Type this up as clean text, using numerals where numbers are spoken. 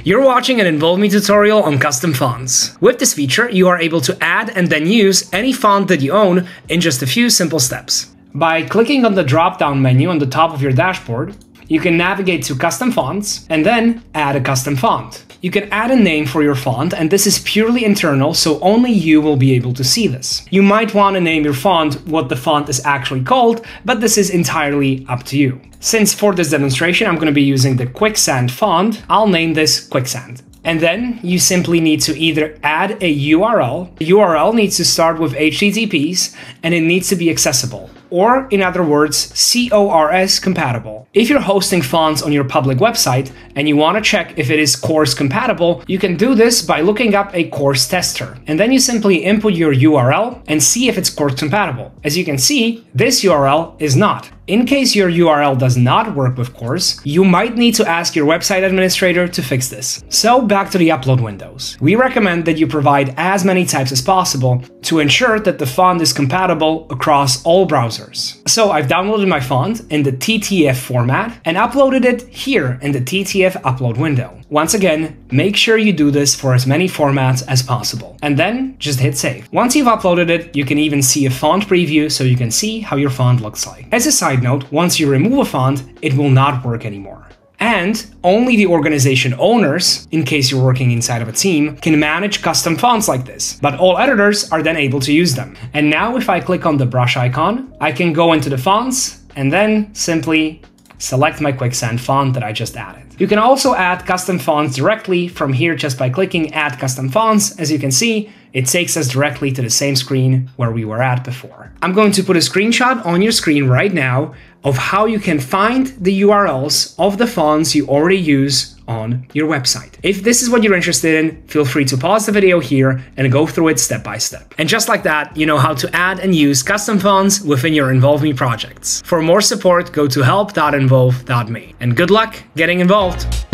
You're watching an Involve Me tutorial on custom fonts. With this feature, you are able to add and then use any font that you own in just a few simple steps. By clicking on the drop-down menu on the top of your dashboard, you can navigate to Custom Fonts and then add a custom font. You can add a name for your font, and this is purely internal, so only you will be able to see this. You might want to name your font what the font is actually called, but this is entirely up to you. Since for this demonstration I'm going to be using the Quicksand font, I'll name this Quicksand. And then you simply need to either add a URL. The URL needs to start with HTTPs and it needs to be accessible. Or, in other words, CORS compatible. If you're hosting fonts on your public website and you want to check if it is CORS compatible, you can do this by looking up a CORS tester. And then you simply input your URL and see if it's CORS compatible. As you can see, this URL is not. In case your URL does not work with CORS, you might need to ask your website administrator to fix this. So back to the upload windows. We recommend that you provide as many types as possible to ensure that the font is compatible across all browsers. So I've downloaded my font in the TTF format and uploaded it here in the TTF upload window. Once again, make sure you do this for as many formats as possible. And then just hit save. Once you've uploaded it, you can even see a font preview so you can see how your font looks like. As a side note, once you remove a font, it will not work anymore. And only the organization owners, in case you're working inside of a team, can manage custom fonts like this, but all editors are then able to use them. And now if I click on the brush icon, I can go into the fonts and then simply select my Quicksand font that I just added. You can also add custom fonts directly from here just by clicking Add Custom Fonts. As you can see, it takes us directly to the same screen where we were at before. I'm going to put a screenshot on your screen right now of how you can find the URLs of the fonts you already use on your website. If this is what you're interested in, feel free to pause the video here and go through it step by step. And just like that, you know how to add and use custom fonts within your Involve Me projects. For more support, go to help.involve.me. And good luck getting involved!